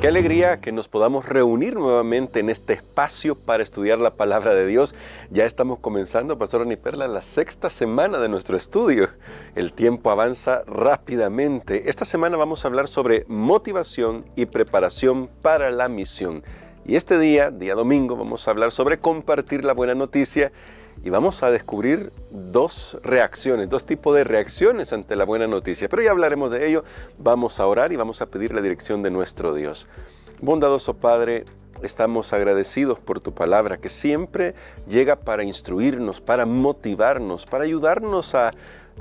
Qué alegría que nos podamos reunir nuevamente en este espacio para estudiar la palabra de Dios. Ya estamos comenzando, Pastor Aniperla, la sexta semana de nuestro estudio. El tiempo avanza rápidamente. Esta semana vamos a hablar sobre motivación y preparación para la misión. Y este día domingo, vamos a hablar sobre compartir la buena noticia. Y vamos a descubrir dos tipos de reacciones ante la buena noticia. Pero ya hablaremos de ello. Vamos a orar y vamos a pedir la dirección de nuestro Dios. Bondadoso Padre, estamos agradecidos por tu palabra que siempre llega para instruirnos, para motivarnos, para ayudarnos a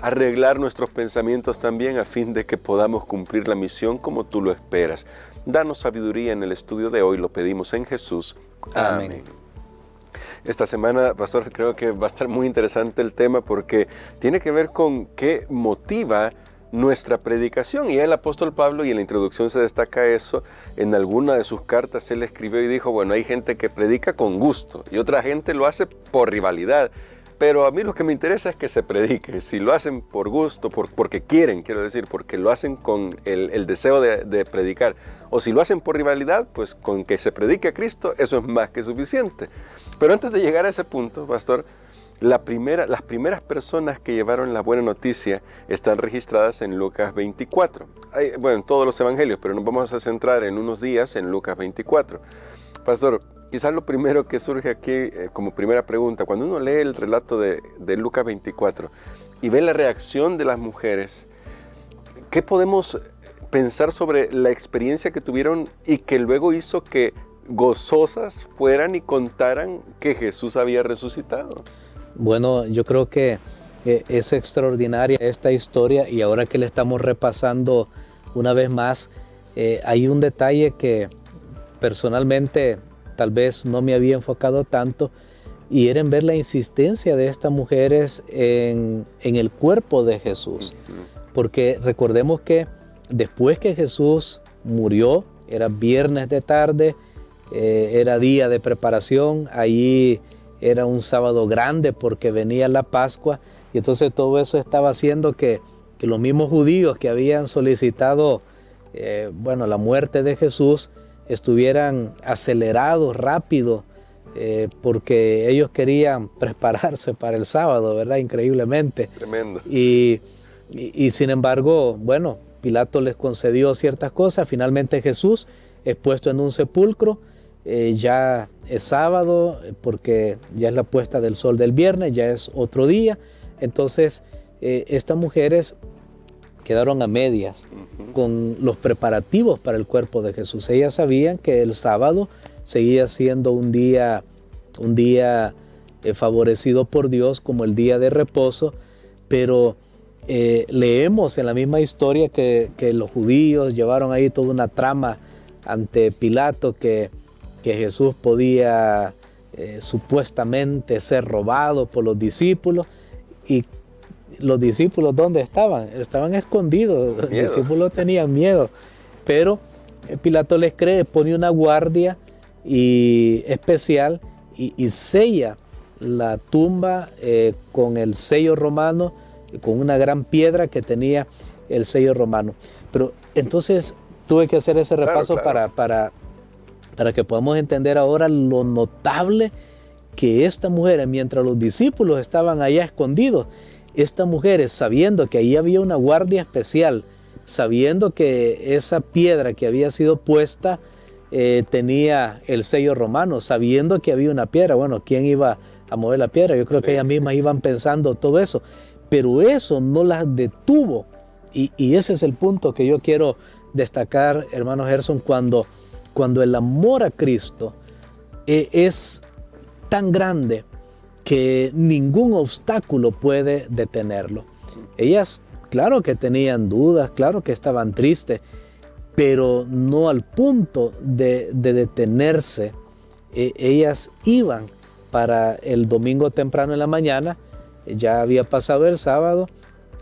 arreglar nuestros pensamientos también a fin de que podamos cumplir la misión como tú lo esperas. Danos sabiduría en el estudio de hoy, lo pedimos en Jesús. Amén. Esta semana, Pastor, creo que va a estar muy interesante el tema porque tiene que ver con qué motiva nuestra predicación. Y el apóstol Pablo, y en la introducción se destaca eso, en alguna de sus cartas él escribió y dijo, bueno, hay gente que predica con gusto y otra gente lo hace por rivalidad. Pero a mí lo que me interesa es que se predique. Si lo hacen por gusto, porque quieren, porque lo hacen con el deseo de predicar. O si lo hacen por rivalidad, pues con que se predique a Cristo, eso es más que suficiente. Pero antes de llegar a ese punto, Pastor, las primeras personas que llevaron la buena noticia están registradas en Lucas 24. En todos los evangelios, pero nos vamos a centrar en unos días en Lucas 24. Pastor, quizás lo primero que surge aquí como primera pregunta, cuando uno lee el relato de Lucas 24 y ve la reacción de las mujeres, ¿qué podemos pensar sobre la experiencia que tuvieron y que luego hizo que gozosas fueran y contaran que Jesús había resucitado? Bueno, yo creo que es extraordinaria esta historia y ahora que le estamos repasando una vez más, hay un detalle que personalmente tal vez no me había enfocado tanto y era en ver la insistencia de estas mujeres en el cuerpo de Jesús. Porque recordemos que después que Jesús murió, era viernes de tarde, era día de preparación, allí era un sábado grande porque venía la Pascua y entonces todo eso estaba haciendo que los mismos judíos que habían solicitado la muerte de Jesús estuvieran acelerados, rápido, porque ellos querían prepararse para el sábado, ¿verdad? Increíblemente. Tremendo. Y sin embargo, bueno, Pilato les concedió ciertas cosas. Finalmente Jesús es puesto en un sepulcro. Ya es sábado porque ya es la puesta del sol del viernes, ya es otro día. Entonces estas mujeres quedaron a medias con los preparativos para el cuerpo de Jesús. Ellas sabían que el sábado seguía siendo un día favorecido por Dios como el día de reposo, pero leemos en la misma historia que los judíos llevaron ahí toda una trama ante Pilato que Jesús podía supuestamente ser robado por los discípulos. Y los discípulos, ¿dónde estaban? Estaban escondidos, los discípulos tenían miedo, pero Pilato les cree, pone una guardia especial y sella la tumba con el sello romano, con una gran piedra que tenía el sello romano. Pero entonces tuve que hacer ese repaso para que podamos entender ahora lo notable que esta mujer, mientras los discípulos estaban allá escondidos, estas mujeres, sabiendo que ahí había una guardia especial, sabiendo que esa piedra que había sido puesta tenía el sello romano, sabiendo que había una piedra, bueno, ¿quién iba a mover la piedra? Yo creo que ellas mismas iban pensando todo eso, pero eso no las detuvo. Y ese es el punto que yo quiero destacar, hermano Gerson, cuando el amor a Cristo es tan grande que ningún obstáculo puede detenerlo. Ellas, claro que tenían dudas, claro que estaban tristes, pero no al punto de detenerse. Ellas iban para el domingo temprano en la mañana, ya había pasado el sábado,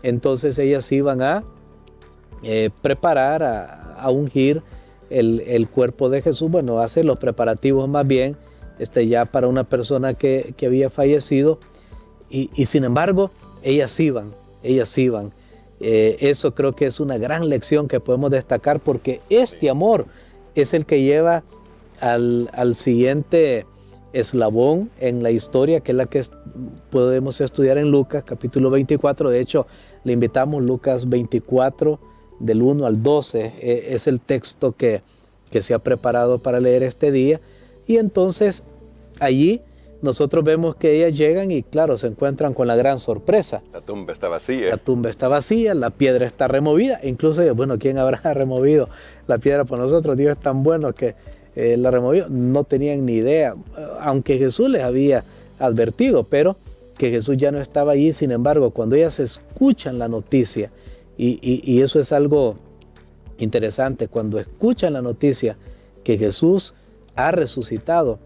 entonces ellas iban a preparar, a ungir el cuerpo de Jesús, bueno, hacer los preparativos más bien, ya para una persona que había fallecido, y sin embargo, ellas iban. Eso creo que es una gran lección que podemos destacar, porque este amor es el que lleva al siguiente eslabón en la historia, que es la que podemos estudiar en Lucas capítulo 24. De hecho, le invitamos Lucas 24 del 1 al 12, es el texto que se ha preparado para leer este día. Y entonces allí nosotros vemos que ellas llegan y claro, se encuentran con la gran sorpresa. La tumba está vacía. La tumba está vacía, la piedra está removida. Incluso, bueno, ¿quién habrá removido la piedra por nosotros? Dios es tan bueno que la removió. No tenían ni idea, aunque Jesús les había advertido, pero que Jesús ya no estaba allí. Sin embargo, cuando ellas escuchan la noticia, y eso es algo interesante, cuando escuchan la noticia que Jesús ha resucitado,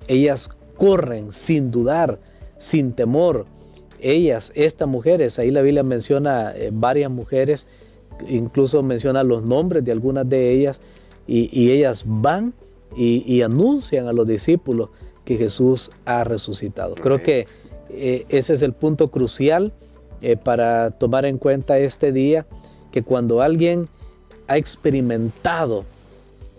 ellas corren sin dudar, sin temor. Ellas, estas mujeres, ahí la Biblia menciona varias mujeres, incluso menciona los nombres de algunas de ellas, y ellas van y anuncian a los discípulos que Jesús ha resucitado. Creo que ese es el punto crucial para tomar en cuenta este día, que cuando alguien ha experimentado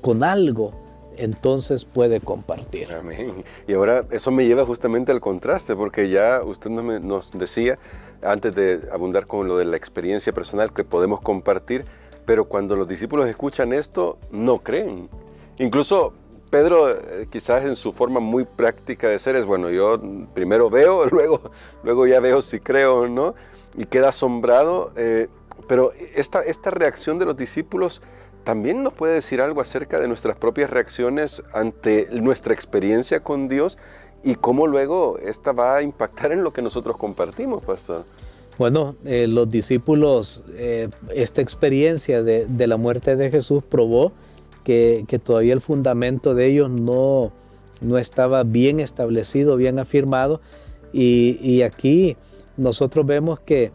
con algo, entonces puede compartir. Amén. Y ahora eso me lleva justamente al contraste, porque ya usted nos decía, antes de abundar con lo de la experiencia personal que podemos compartir, pero cuando los discípulos escuchan esto, no creen. Incluso Pedro, quizás en su forma muy práctica de ser, es bueno, yo primero veo, luego ya veo si creo o no, y queda asombrado, pero esta reacción de los discípulos también nos puede decir algo acerca de nuestras propias reacciones ante nuestra experiencia con Dios y cómo luego esta va a impactar en lo que nosotros compartimos, pastor. Bueno, los discípulos, esta experiencia de la muerte de Jesús probó que todavía el fundamento de ellos no estaba bien establecido, bien afirmado, y aquí nosotros vemos que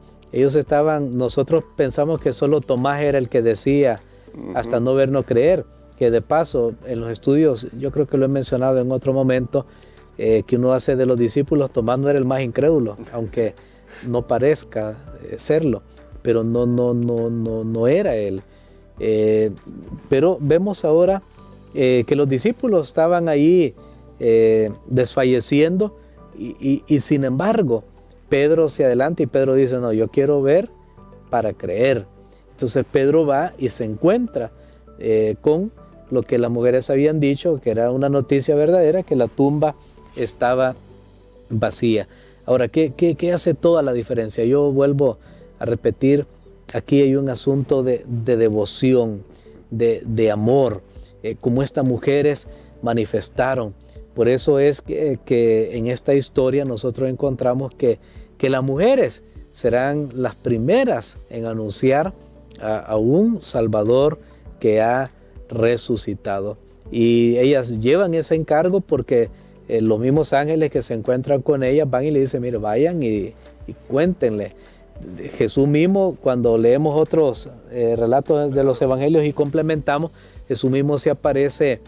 nosotros pensamos que solo Tomás era el que decía, hasta no ver, no creer, que de paso en los estudios, yo creo que lo he mencionado en otro momento, que uno hace de los discípulos, Tomás no era el más incrédulo, aunque no parezca serlo, pero no era él. Pero vemos ahora que los discípulos estaban ahí desfalleciendo y sin embargo Pedro se adelanta y Pedro dice, no, yo quiero ver para creer. Entonces Pedro va y se encuentra con lo que las mujeres habían dicho, que era una noticia verdadera, que la tumba estaba vacía. Ahora, ¿qué hace toda la diferencia? Yo vuelvo a repetir, aquí hay un asunto de devoción, de amor, como estas mujeres manifestaron. Por eso es que en esta historia nosotros encontramos que las mujeres serán las primeras en anunciar a un Salvador que ha resucitado. Y ellas llevan ese encargo porque los mismos ángeles que se encuentran con ellas van y le dicen, mire, vayan y cuéntenle. Jesús mismo, cuando leemos otros relatos de los evangelios y complementamos, Jesús mismo se aparece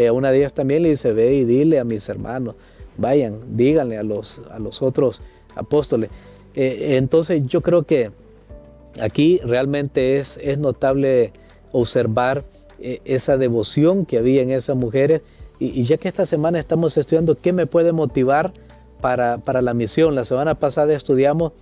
a una de ellas también, le dice, ve y dile a mis hermanos, vayan, díganle a los otros apóstoles. Entonces yo creo que aquí realmente es notable observar esa devoción que había en esas mujeres, y ya que esta semana estamos estudiando qué me puede motivar para la misión. La semana pasada estudiamos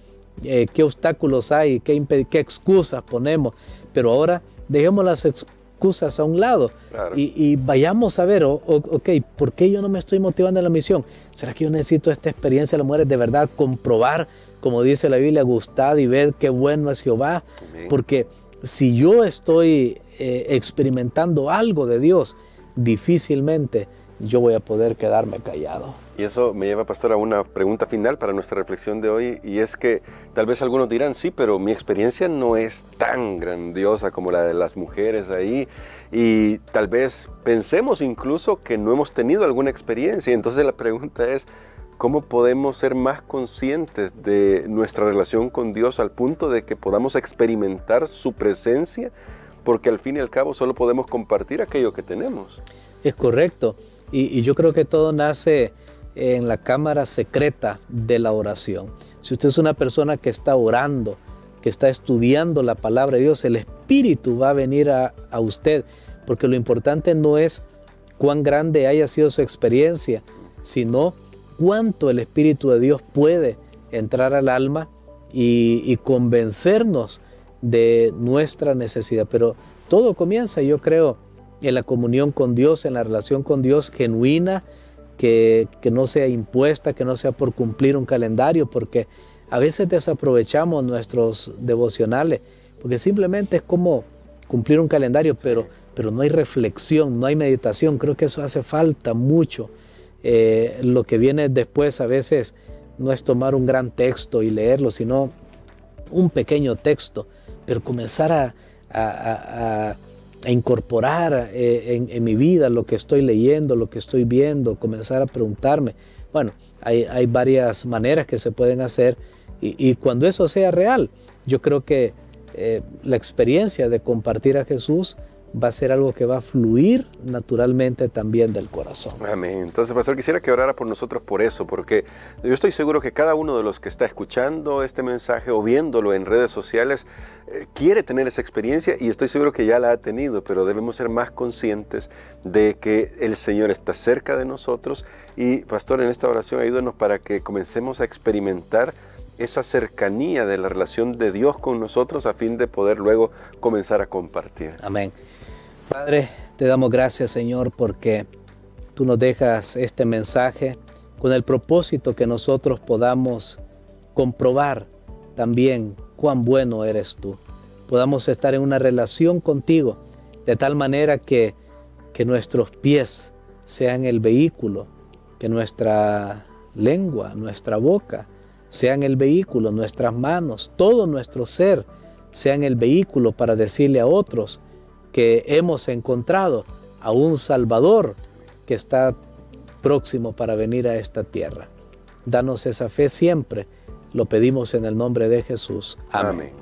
qué obstáculos hay, qué excusas ponemos, pero ahora dejemos las excusas a un lado. Claro. y vayamos a ver, ok, ¿por qué yo no me estoy motivando en la misión? ¿Será que yo necesito esta experiencia de las mujeres de verdad, comprobar, como dice la Biblia, gustad y ver qué bueno es Jehová? Amén. Porque si yo estoy experimentando algo de Dios, difícilmente yo voy a poder quedarme callado. Y eso me lleva, pastor, a una pregunta final para nuestra reflexión de hoy, y es que tal vez algunos dirán, sí, pero mi experiencia no es tan grandiosa como la de las mujeres ahí, y tal vez pensemos incluso que no hemos tenido alguna experiencia. Entonces la pregunta es, ¿cómo podemos ser más conscientes de nuestra relación con Dios al punto de que podamos experimentar su presencia? Porque al fin y al cabo solo podemos compartir aquello que tenemos. Es correcto. Y yo creo que todo nace en la cámara secreta de la oración. Si usted es una persona que está orando, que está estudiando la palabra de Dios, el Espíritu va a venir a usted porque lo importante no es cuán grande haya sido su experiencia, sino cuánto el Espíritu de Dios puede entrar al alma y convencernos de nuestra necesidad. Pero todo comienza, yo creo, en la comunión con Dios, en la relación con Dios genuina, que no sea impuesta, que no sea por cumplir un calendario, porque a veces desaprovechamos nuestros devocionales, porque simplemente es como cumplir un calendario, pero no hay reflexión, no hay meditación. Creo que eso hace falta mucho. Lo que viene después a veces no es tomar un gran texto y leerlo, sino un pequeño texto, pero comenzar a incorporar en mi vida lo que estoy leyendo, lo que estoy viendo, comenzar a preguntarme. Bueno, hay varias maneras que se pueden hacer y cuando eso sea real, yo creo que la experiencia de compartir a Jesús va a ser algo que va a fluir naturalmente también del corazón. Amén. Entonces, pastor, quisiera que orara por nosotros por eso, porque yo estoy seguro que cada uno de los que está escuchando este mensaje o viéndolo en redes sociales quiere tener esa experiencia, y estoy seguro que ya la ha tenido, pero debemos ser más conscientes de que el Señor está cerca de nosotros. Y, pastor, en esta oración ayúdenos para que comencemos a experimentar esa cercanía de la relación de Dios con nosotros, a fin de poder luego comenzar a compartir. Amén. Padre, te damos gracias, Señor, porque tú nos dejas este mensaje con el propósito que nosotros podamos comprobar también cuán bueno eres tú. Podamos estar en una relación contigo de tal manera que nuestros pies sean el vehículo, que nuestra lengua, nuestra boca sean el vehículo, nuestras manos, todo nuestro ser sean el vehículo para decirle a otros que hemos encontrado a un Salvador que está próximo para venir a esta tierra. Danos esa fe siempre, lo pedimos en el nombre de Jesús. Amén.